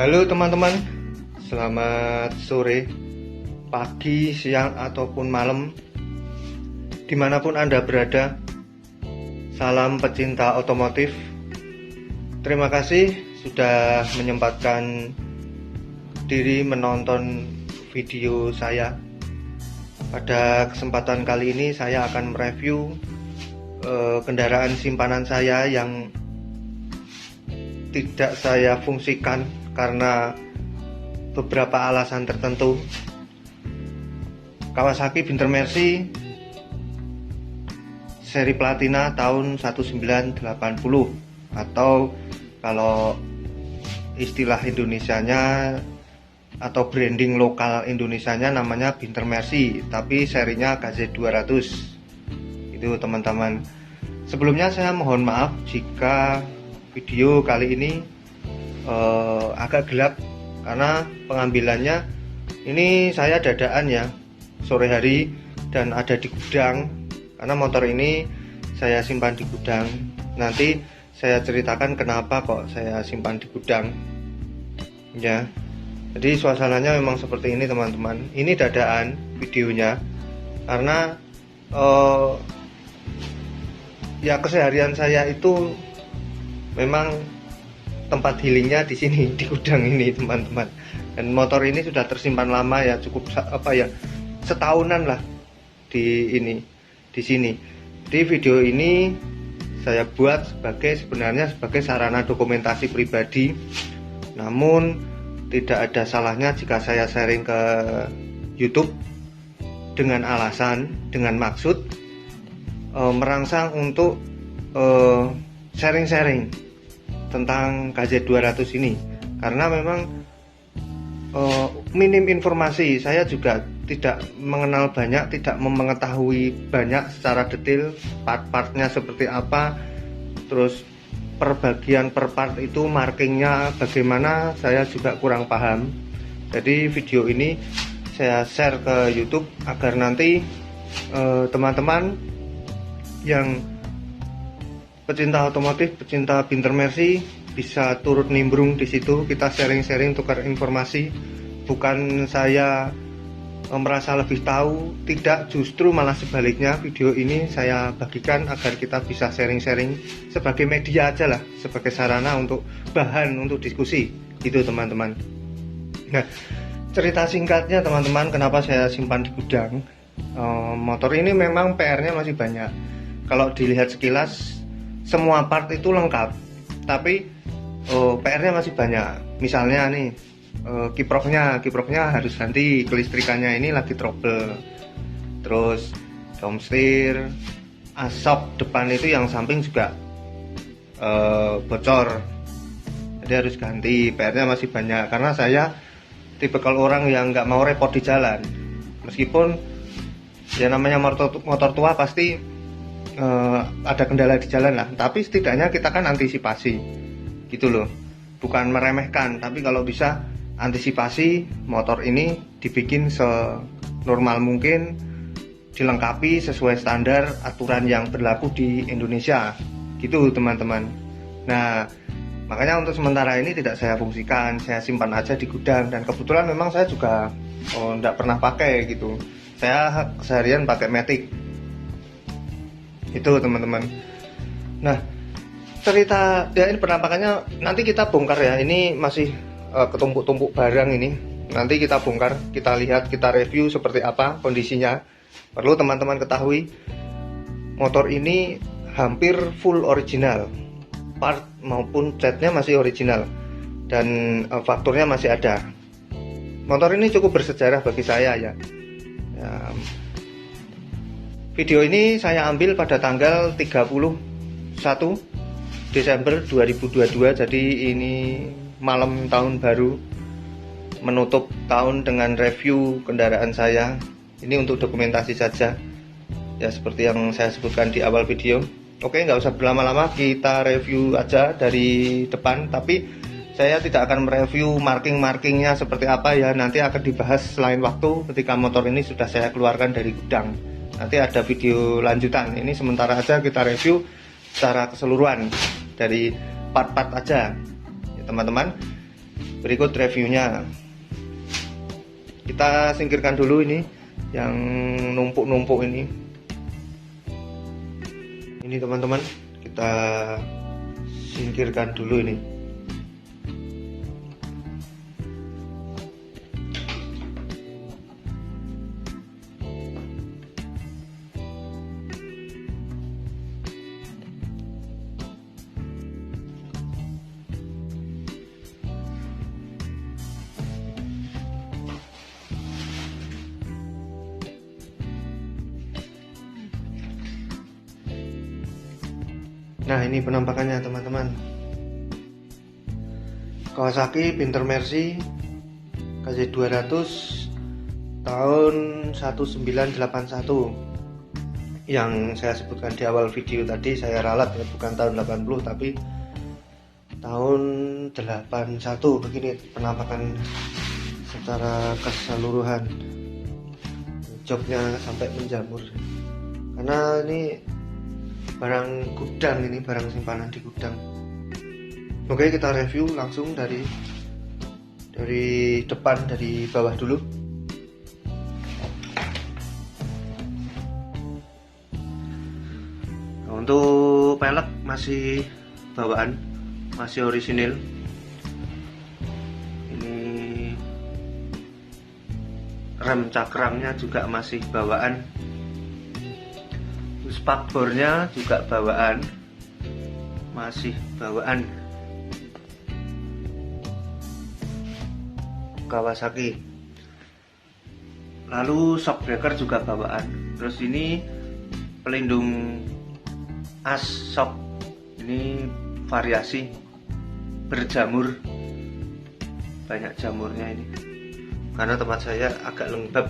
Halo teman-teman, selamat sore, pagi, siang, ataupun malam, dimanapun Anda berada. Salam pecinta otomotif. Terima kasih sudah menyempatkan diri menonton video saya. Pada kesempatan kali ini saya akan mereview kendaraan simpanan saya yang tidak saya fungsikan karena beberapa alasan tertentu. Kawasaki Binter Mercy seri Platina tahun 1980, atau kalau istilah Indonesianya atau branding lokal Indonesianya namanya Binter Mercy, tapi serinya KZ200. Itu teman-teman. Sebelumnya saya mohon maaf jika video kali ini agak gelap karena pengambilannya ini saya dadaan ya, sore hari, dan ada di gudang karena motor ini saya simpan di gudang. Nanti saya ceritakan kenapa kok saya simpan di gudang ya. Jadi suasananya memang seperti ini teman-teman. Ini dadaan videonya karena ya keseharian saya itu memang tempat healingnya di sini, di gudang ini teman-teman. Dan motor ini sudah tersimpan lama ya, cukup setahunan lah di sini. Di video ini saya buat sebenarnya sebagai sarana dokumentasi pribadi. Namun tidak ada salahnya jika saya sharing ke YouTube dengan maksud merangsang untuk sharing tentang KZ200 ini, karena memang minim informasi. Saya juga tidak mengenal banyak, tidak mengetahui banyak secara detail part-partnya seperti apa, terus per bagian per part itu markingnya bagaimana, saya juga kurang paham. Jadi video ini saya share ke YouTube agar nanti teman-teman yang pecinta otomotif, pecinta Binter Mercy bisa turut nimbrung di situ. Kita sharing-sharing, tukar informasi. Bukan saya merasa lebih tahu, tidak, justru malah sebaliknya. Video ini saya bagikan agar kita bisa sharing-sharing sebagai media aja lah, sebagai sarana untuk bahan untuk diskusi gitu teman-teman. Nah, cerita singkatnya teman-teman, kenapa saya simpan di gudang. Motor ini memang PR-nya masih banyak. Kalau dilihat sekilas semua part itu lengkap, tapi PR-nya masih banyak. Misalnya nih, kiproknya harus ganti, kelistrikannya ini lagi trouble. Terus domstir, asap depan itu yang samping juga bocor, jadi harus ganti. PR-nya masih banyak karena saya tipikal orang yang nggak mau repot di jalan. Meskipun ya namanya motor tua pasti ada kendala di jalan lah, tapi setidaknya kita kan antisipasi gitu loh, bukan meremehkan, tapi kalau bisa antisipasi. Motor ini dibikin senormal mungkin, dilengkapi sesuai standar aturan yang berlaku di Indonesia gitu teman-teman. Nah, makanya untuk sementara ini tidak saya fungsikan, saya simpan aja di gudang. Dan kebetulan memang saya juga tidak pernah pakai gitu, saya seharian pakai Matic itu teman-teman. Nah, cerita ya ini penampakannya nanti kita bongkar ya, ini masih ketumpuk-tumpuk barang ini. Nanti kita bongkar, kita lihat, kita review seperti apa kondisinya. Perlu teman-teman ketahui, motor ini hampir full original, part maupun catnya masih original, dan fakturnya masih ada. Motor ini cukup bersejarah bagi saya ya. Video ini saya ambil pada tanggal 31 Desember 2022. Jadi ini malam tahun baru, menutup tahun dengan review kendaraan saya. Ini untuk dokumentasi saja ya, seperti yang saya sebutkan di awal video. Oke, nggak usah berlama-lama, kita review aja dari depan. Tapi saya tidak akan mereview marking-markingnya seperti apa ya, nanti akan dibahas selain waktu ketika motor ini sudah saya keluarkan dari gudang. Nanti ada video lanjutan. Ini sementara aja kita review secara keseluruhan dari part-part aja ya teman-teman. Berikut reviewnya. Kita singkirkan dulu ini yang numpuk-numpuk ini. Ini teman-teman, kita singkirkan dulu ini. Nah, ini penampakannya teman-teman. Kawasaki Pinter Mercy KZ200 tahun 1981 yang saya sebutkan di awal video tadi. Saya ralat ya, bukan tahun 80 tapi tahun 81. Begini penampakan secara keseluruhan, joknya sampai menjamur karena ini barang gudang, ini barang simpanan di gudang. Oke, kita review langsung dari depan, dari bawah dulu. Nah, untuk pelek masih bawaan, masih orisinil. Ini rem cakramnya juga masih bawaan. Spakbornya juga bawaan, masih bawaan Kawasaki. Lalu shockbreaker juga bawaan. Terus ini pelindung as shock, ini variasi berjamur, banyak jamurnya ini karena tempat saya agak lembab.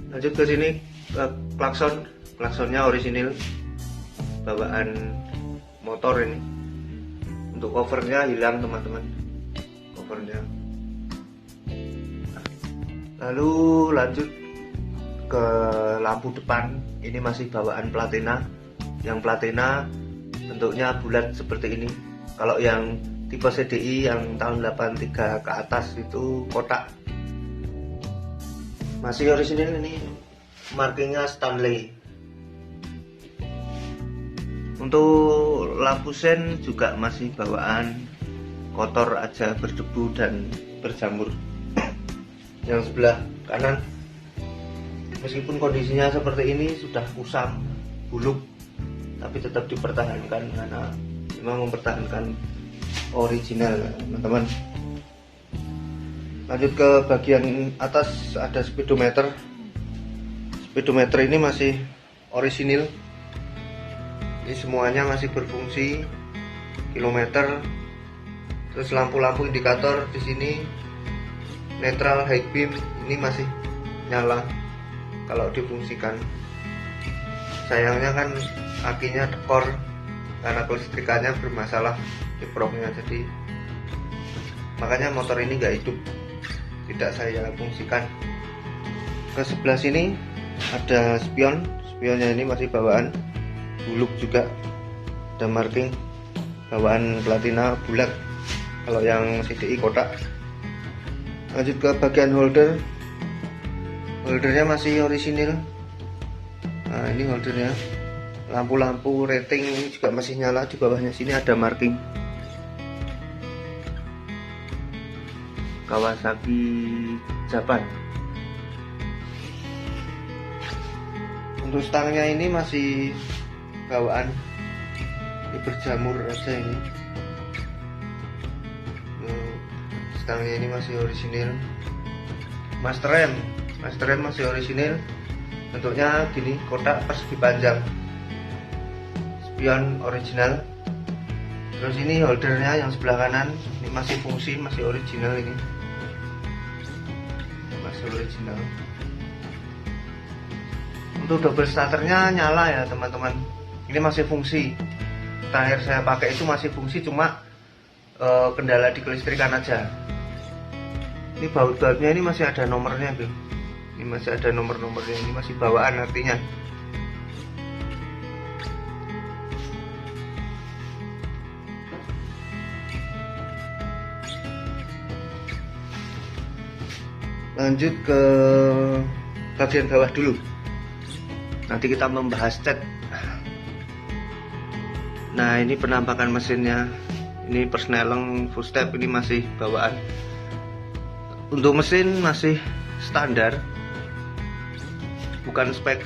Lanjut ke sini, klaksonnya orisinil, bawaan motor ini. Untuk covernya hilang teman-teman, covernya. Lalu lanjut ke lampu depan, ini masih bawaan platina. Yang platina bentuknya bulat seperti ini. Kalau yang tipe CDI yang tahun 83 ke atas itu kotak. Masih orisinil ini, markingnya Stanley. Untuk lampu sen juga masih bawaan, kotor aja, berdebu dan berjamur. Yang sebelah kanan meskipun kondisinya seperti ini sudah kusam, buluk, tapi tetap dipertahankan karena memang mempertahankan original teman-teman. Lanjut ke bagian atas, ada speedometer. Speedometer ini masih orisinil. Ini semuanya masih berfungsi, kilometer. Terus lampu-lampu indikator di sini netral, high beam ini masih nyala kalau difungsikan. Sayangnya kan akinya tekor karena kelistrikannya bermasalah, kiproknya, jadi makanya motor ini nggak hidup, tidak saya fungsikan. Ke sebelah sini ada spionnya ini masih bawaan, buluk juga, ada marking bawaan platina bulat kalau yang CDI kotak. Lanjut ke bagian holdernya masih orisinil. Nah, ini holdernya. Lampu-lampu rating ini juga masih nyala, di bawahnya sini ada marking Kawasaki Japan. Untuk stangnya ini masih bawaan, ini berjamur aja ini. Stangnya ini masih orisinil. Master rem masih orisinil, bentuknya gini, kotak persegi panjang. Spion original. Terus ini holdernya yang sebelah kanan, ini masih fungsi, masih original ini, masih original. Untuk double starternya nyala ya teman-teman, ini masih fungsi. Terakhir saya pakai itu masih fungsi, cuma kendala di kelistrikan aja. Ini baut-bautnya ini masih ada nomornya tuh, ini masih ada nomor-nomornya, ini masih bawaan artinya. Lanjut ke bagian bawah dulu. Nanti kita membahas cat. Nah, ini penampakan mesinnya. Ini persneleng full step, ini masih bawaan. Untuk mesin masih standar, bukan spek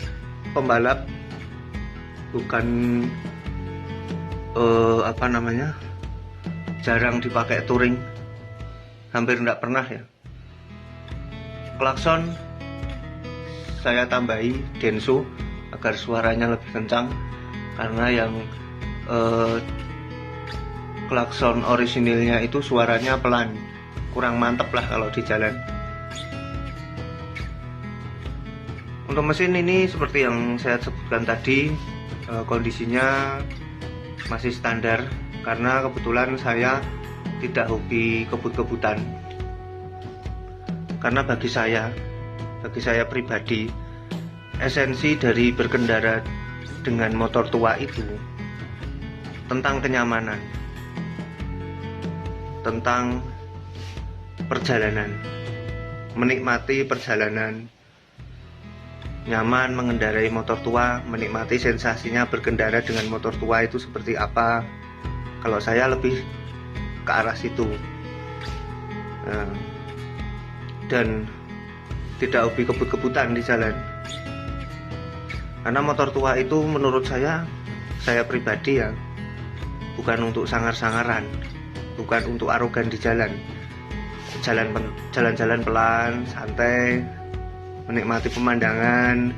pembalap, bukan jarang dipakai touring, hampir tidak pernah ya. Klakson saya tambahi Denso agar suaranya lebih kencang, karena yang klakson orisinilnya itu suaranya pelan, kurang mantep lah kalau di jalan. Untuk mesin ini seperti yang saya sebutkan tadi, kondisinya masih standar, karena kebetulan saya tidak hobi kebut-kebutan. Karena bagi saya pribadi, esensi dari berkendara dengan motor tua itu tentang kenyamanan, tentang perjalanan, menikmati perjalanan, nyaman mengendarai motor tua, menikmati sensasinya berkendara dengan motor tua itu seperti apa. Kalau saya lebih ke arah situ, dan tidak hobi kebut-kebutan di jalan. Karena motor tua itu menurut saya pribadi ya, bukan untuk sangar-sangaran, bukan untuk arogan di jalan. Jalan-jalan pelan, santai, menikmati pemandangan,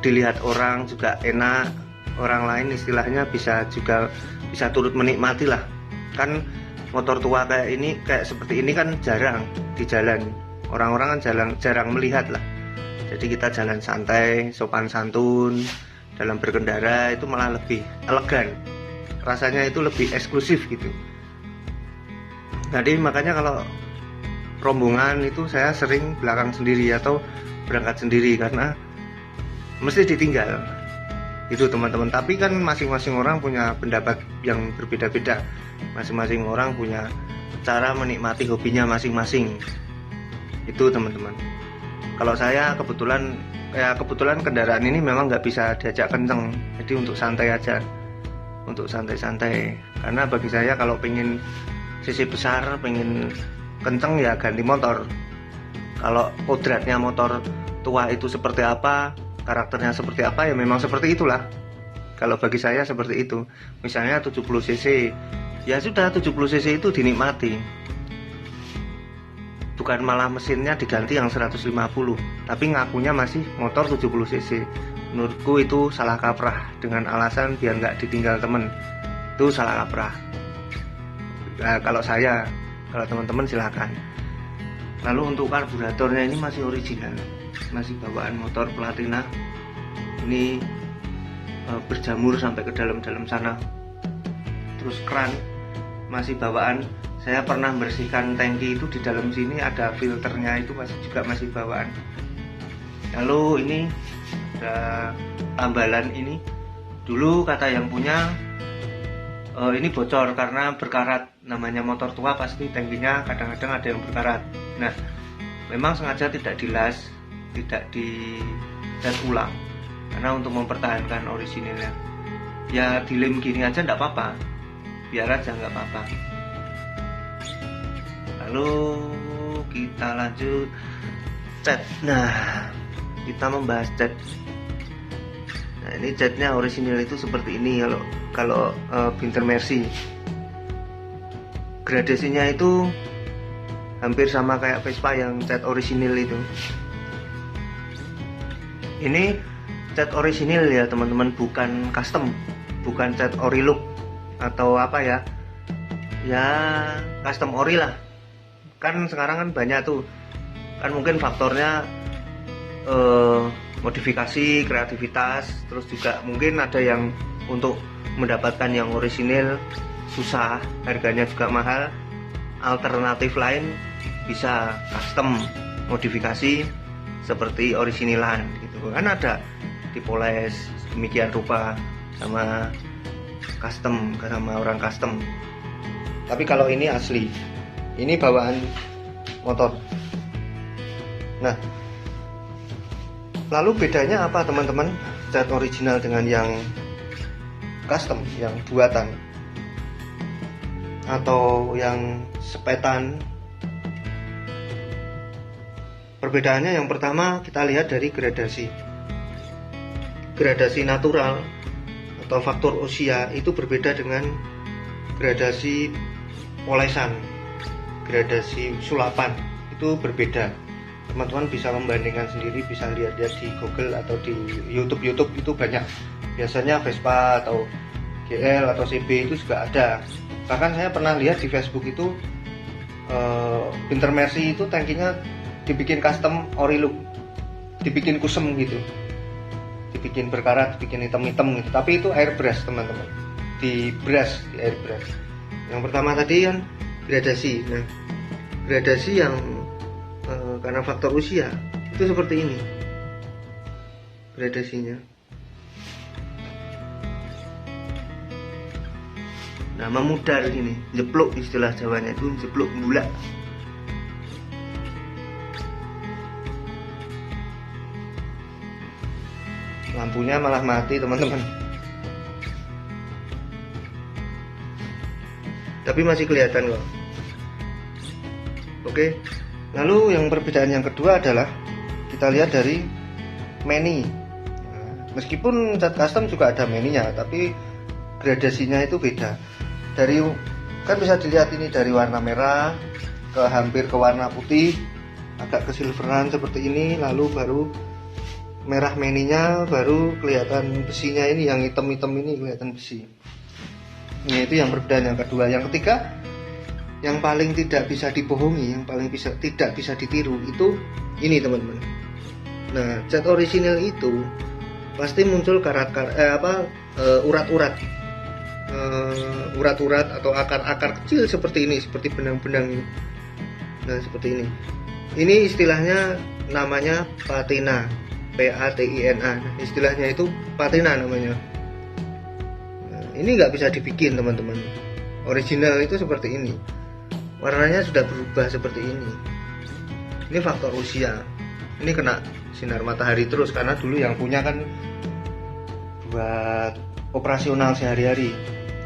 dilihat orang juga enak, orang lain istilahnya bisa turut menikmati lah. Kan motor tua kayak seperti ini kan jarang di jalan, orang-orang kan jarang melihat lah. Jadi kita jalan santai, sopan santun dalam berkendara, itu malah lebih elegan, rasanya itu lebih eksklusif gitu. Jadi makanya kalau rombongan itu saya sering belakang sendiri atau berangkat sendiri, karena mesti ditinggal itu teman-teman. Tapi kan masing-masing orang punya pendapat yang berbeda-beda, masing-masing orang punya cara menikmati hobinya masing-masing itu teman-teman. Kalau saya kebetulan kendaraan ini memang nggak bisa diajak kenceng, jadi untuk santai aja, untuk santai-santai. Karena bagi saya kalau pengen sisi besar, pengen kenceng ya ganti motor. Kalau kodratnya motor tua itu seperti apa, karakternya seperti apa, ya memang seperti itulah. Kalau bagi saya seperti itu. Misalnya 70 cc, ya sudah 70 cc itu dinikmati, bukan malah mesinnya diganti yang 150, tapi ngakunya masih motor 70 cc. Menurutku itu salah kaprah, dengan alasan biar nggak ditinggal temen. Itu salah kaprah. Nah, kalau teman-teman silahkan. Lalu untuk karburatornya ini masih original, masih bawaan motor Platina. Ini berjamur sampai ke dalam-dalam sana. Terus keran masih bawaan. Saya pernah bersihkan tangki itu, di dalam sini ada filternya, itu masih bawaan. Lalu ini ada tambalan ini. Dulu kata yang punya ini bocor karena berkarat. Namanya motor tua pasti tangkinya kadang-kadang ada yang berkarat. Nah, memang sengaja tidak dilas, tidak dicat ulang, karena untuk mempertahankan orisinilnya. Ya dilem gini aja enggak apa-apa, biar aja nggak apa-apa. Lalu kita lanjut cat. Nah, kita membahas cat. Nah, ini catnya orisinil itu seperti ini. Kalau Binter Mercy, gradasinya itu hampir sama kayak Vespa yang cat orisinil itu. Ini cat orisinil ya teman-teman, bukan custom, bukan cat ori look atau apa ya, custom ori lah. Kan sekarang kan banyak tuh, kan mungkin faktornya modifikasi, kreativitas, terus juga mungkin ada yang untuk mendapatkan yang orisinil susah, harganya juga mahal. Alternatif lain bisa custom, modifikasi seperti orisinilan gitu kan, ada dipoles demikian rupa sama custom, sama orang custom. Tapi kalau ini asli, ini bawaan motor. Nah, lalu bedanya apa teman-teman, cat original dengan yang custom, yang buatan atau yang sepetan? Perbedaannya yang pertama kita lihat dari gradasi. Gradasi natural atau faktor usia itu berbeda dengan gradasi polesan, gradasi sulapan, itu berbeda. Teman-teman bisa membandingkan sendiri, bisa lihat-lihat di Google atau di YouTube itu banyak. Biasanya Vespa atau GL atau CB itu juga ada. Bahkan saya pernah lihat di Facebook itu Winter Mercy itu tangkinya dibikin custom ori look, dibikin kusem gitu, dibikin berkarat, dibikin hitam-hitam gitu. Tapi itu airbrush teman-teman, di airbrush. Yang pertama tadi kan gradasi. Nah, gradasi yang karena faktor usia itu seperti ini gradasinya. Nah, memudar ini, jepluk istilah Jawanya itu, jepluk bulak. Lampunya malah mati teman-teman, tapi masih kelihatan kok. Oke, lalu yang perbedaan yang kedua adalah kita lihat dari meni. Nah, meskipun cat custom juga ada meninya, tapi gradasinya itu beda. Dari kan bisa dilihat ini dari warna merah ke hampir ke warna putih, agak kesilveran seperti ini, lalu baru merah meninya, baru kelihatan besinya ini, yang hitam-hitam ini kelihatan besi. Nah, itu yang perbedaan yang kedua. Yang ketiga, yang paling tidak bisa dibohongi, yang paling tidak bisa ditiru itu ini teman-teman. Nah, cat orisinil itu pasti muncul urat-urat, urat-urat atau akar-akar kecil seperti ini, seperti benang-benang ini. Nah, seperti ini. Ini istilahnya namanya patina, PATINA. Nah, istilahnya itu patina namanya. Nah, ini nggak bisa dibikin teman-teman. Original itu seperti ini. Warnanya sudah berubah seperti ini. Ini faktor usia. Ini kena sinar matahari terus, karena dulu yang punya kan buat operasional sehari-hari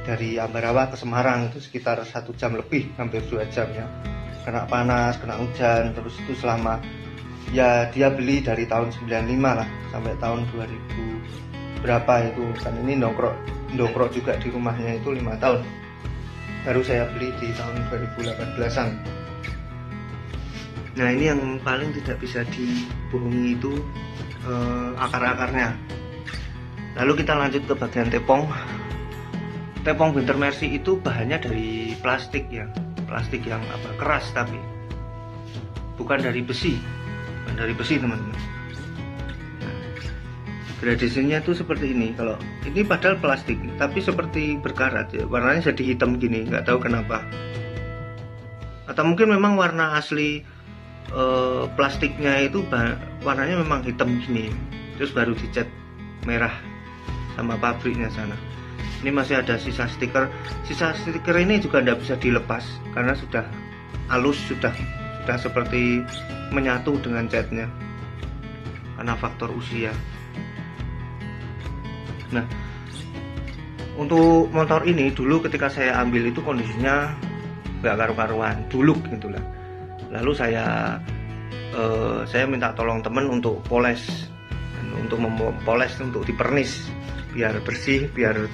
dari Ambarawa ke Semarang itu sekitar 1 jam lebih, hampir 2 jam ya. Kena panas, kena hujan, terus itu selama ya dia beli dari tahun 95 lah sampai tahun 2000 berapa itu kan. Ini dongkrok juga di rumahnya itu 5 tahun, baru saya beli di tahun 2018an. Nah, ini yang paling tidak bisa dibohongi itu akar-akarnya. Lalu kita lanjut ke bagian tepong. Tepong Winter Mercy itu bahannya dari plastik ya, plastik yang keras, tapi bukan dari besi. Dari besi teman-teman. Nah, gradasinya tuh seperti ini. Kalau ini padahal plastik, tapi seperti berkarat ya, warnanya jadi hitam gini, nggak tahu kenapa. Atau mungkin memang warna asli plastiknya itu warnanya memang hitam gini, terus baru dicat merah sama pabriknya sana. Ini masih ada sisa stiker. Sisa stiker ini juga tidak bisa dilepas karena sudah halus, sudah seperti menyatu dengan catnya karena faktor usia. Nah, untuk motor ini dulu ketika saya ambil itu kondisinya gak karu-karuan, buluk gitulah. Lalu saya minta tolong temen untuk poles, untuk mempoles, untuk dipernis biar bersih, biar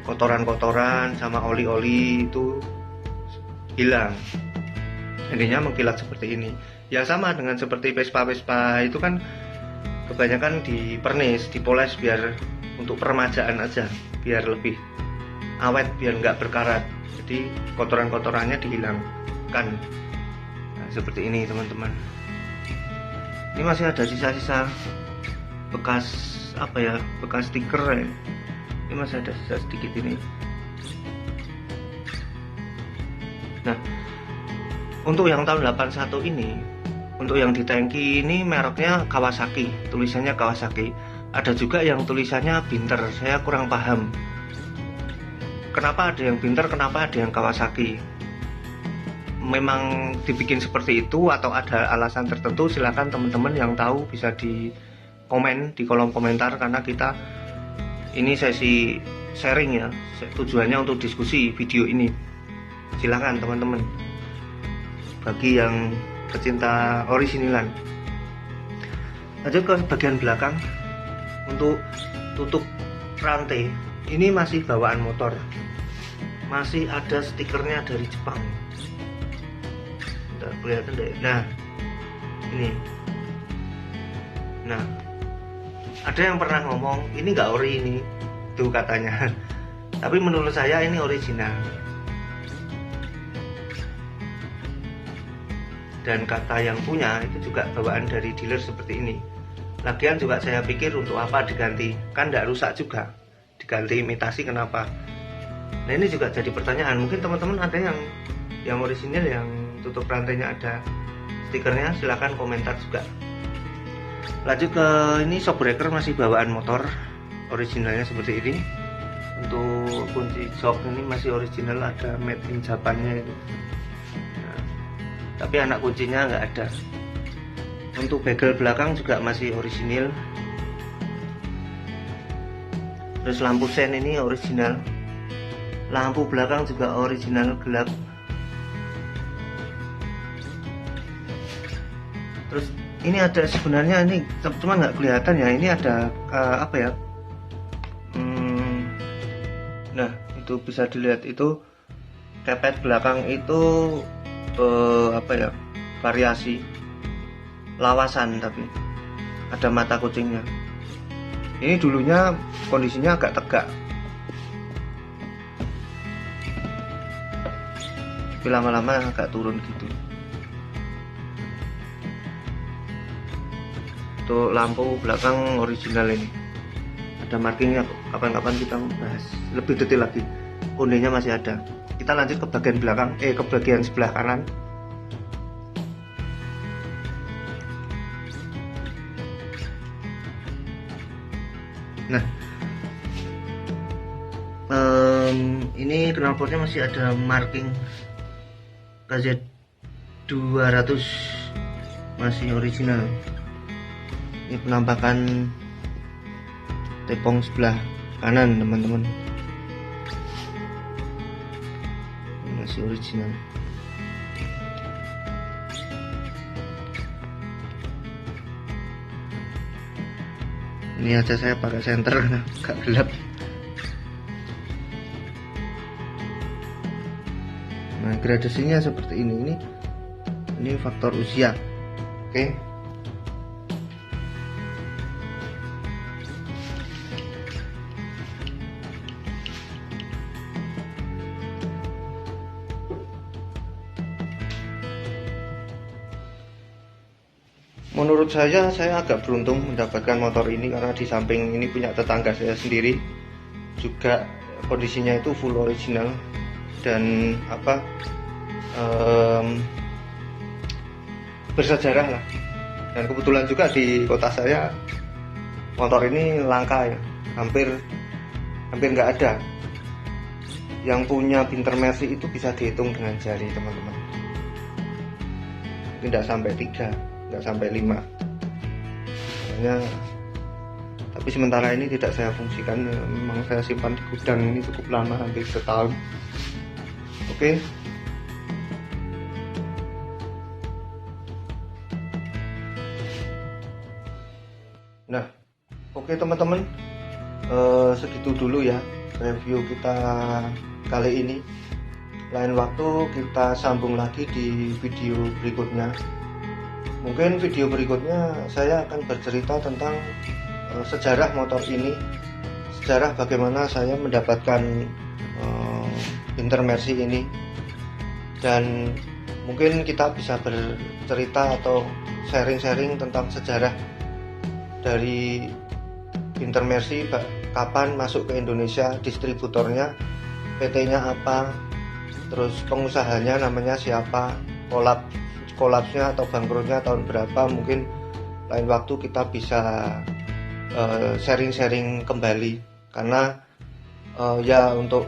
kotoran-kotoran sama oli-oli itu hilang. Intinya mengkilat seperti ini. Ya sama dengan seperti Vespa itu kan kebanyakan dipernis, dipoles biar untuk peremajaan aja, biar lebih awet, biar nggak berkarat. Jadi kotoran-kotorannya dihilangkan. Nah, seperti ini teman-teman. Ini masih ada sisa-sisa bekas bekas stiker ya. Ini masih ada sisa sedikit ini. Nah, untuk yang tahun 81 ini, untuk yang di tangki ini mereknya Kawasaki, tulisannya Kawasaki. Ada juga yang tulisannya Binter, saya kurang paham kenapa ada yang Binter, kenapa ada yang Kawasaki. memang dibikin seperti itu atau ada alasan tertentu, silakan teman-teman yang tahu bisa di komen di kolom komentar, karena kita ini sesi sharing ya, tujuannya untuk diskusi video ini. Silakan teman-teman bagi yang pecinta orisinalan. Lanjut ke bagian belakang. Untuk tutup rantai ini masih bawaan motor, masih ada stikernya dari Jepang. Nggak kelihatan deh. Nah ini, nah ada yang pernah ngomong ini nggak ori ini tuh katanya, tapi menurut saya ini original. Dan kata yang punya itu juga bawaan dari dealer seperti ini. Lagian juga saya pikir untuk apa diganti, kan tidak rusak juga, diganti imitasi kenapa. Nah ini juga jadi pertanyaan, mungkin teman-teman ada yang orisinil, yang tutup rantainya ada stikernya, silahkan komentar juga. Lanjut ke ini, shockbreaker masih bawaan motor, originalnya seperti ini. Untuk kunci jok ini masih original, ada made in Japannya itu. Nah, tapi anak kuncinya nggak ada. Untuk bagel belakang juga masih orisinil. Terus lampu sen ini original, lampu belakang juga original gelap. Terus ini ada sebenarnya, ini cuma nggak kelihatan ya, ini ada apa ya, nah itu bisa dilihat, itu kepet belakang itu apa ya, variasi lawasan, tapi ada mata kucingnya. Ini dulunya kondisinya agak tegak, tapi lama-lama agak turun gitu. Untuk lampu belakang original ini ada markingnya, kapan-kapan kita bahas lebih detail lagi. Kondenya masih ada. Kita lanjut ke bagian belakang, ke bagian sebelah kanan. Nah, ini knalpotnya masih ada marking KZ 200, masih original. Ini penampakan tepung sebelah kanan teman-teman, masih original. Ini aja saya pakai senter karena agak gelap. Nah gradasinya seperti ini faktor usia. Oke. Menurut saya agak beruntung mendapatkan motor ini, karena di samping ini punya tetangga saya sendiri, juga kondisinya itu full original dan apa, bersejarah lah. Dan kebetulan juga di kota saya motor ini langka ya, hampir nggak ada. Yang punya Binter Mercy itu bisa dihitung dengan jari teman-teman, tidak sampai 3, nggak sampai 5. Makanya, tapi sementara ini tidak saya fungsikan, memang saya simpan di gudang ini cukup lama, hampir setahun. Oke. Nah, oke teman-teman, segitu dulu ya review kita kali ini. Lain waktu kita sambung lagi di video berikutnya. Mungkin video berikutnya saya akan bercerita tentang sejarah motor ini, sejarah bagaimana saya mendapatkan Binter Mercy ini, dan mungkin kita bisa bercerita atau sharing-sharing tentang sejarah dari Binter Mercy, kapan masuk ke Indonesia, distributornya, PT-nya apa, terus pengusahanya namanya siapa, kolapsnya atau bangkrutnya tahun berapa. Mungkin lain waktu kita bisa sharing-sharing kembali, karena ya untuk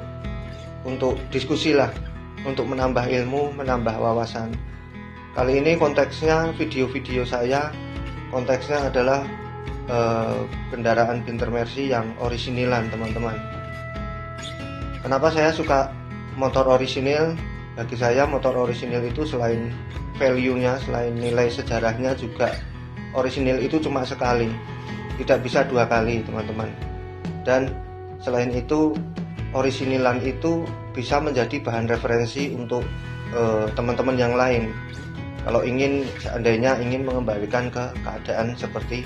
diskusi lah, untuk menambah ilmu, menambah wawasan. Kali ini konteksnya video-video saya, konteksnya adalah kendaraan Pinter Mercy yang orisinilan, teman-teman. Kenapa saya suka motor orisinil? Bagi saya motor orisinil itu selain value-nya, selain nilai sejarahnya, juga orisinil itu cuma sekali, tidak bisa 2 kali, teman-teman. Dan selain itu orisinilan itu bisa menjadi bahan referensi untuk teman-teman yang lain. Kalau seandainya ingin mengembalikan ke keadaan seperti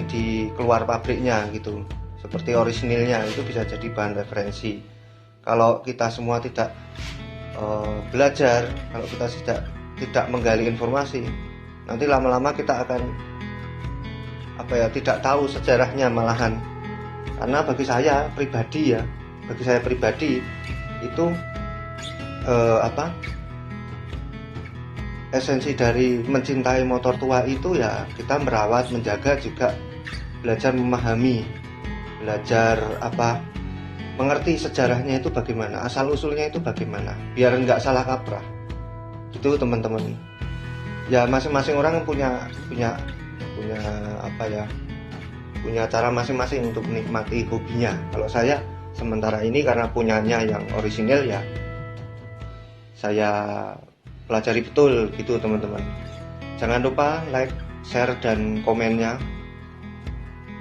di keluar pabriknya gitu, seperti orisinilnya, itu bisa jadi bahan referensi. Kalau kita semua tidak belajar, kalau kita tidak menggali informasi, nanti lama-lama kita akan tidak tahu sejarahnya malahan. Karena bagi saya pribadi itu esensi dari mencintai motor tua itu ya kita merawat, menjaga, juga belajar memahami, belajar mengerti sejarahnya itu bagaimana, asal usulnya itu bagaimana, biar nggak salah kaprah. Itu teman-teman. Ya masing-masing orang punya cara masing-masing untuk menikmati hobinya. Kalau saya sementara ini karena punyanya yang orisinil, ya saya pelajari betul gitu, teman-teman. Jangan lupa like, share, dan komennya.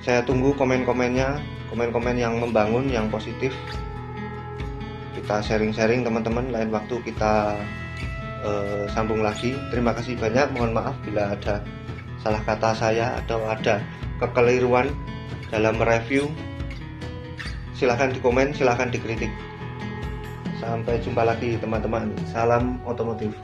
Saya tunggu komen-komennya, komen-komen yang membangun, yang positif. Kita sharing-sharing, teman-teman. Lain waktu kita sambung lagi. Terima kasih banyak. Mohon maaf bila ada salah kata saya atau ada kekeliruan dalam mereview. Silahkan dikomen, silahkan dikritik. Sampai jumpa lagi, teman-teman. Salam otomotif.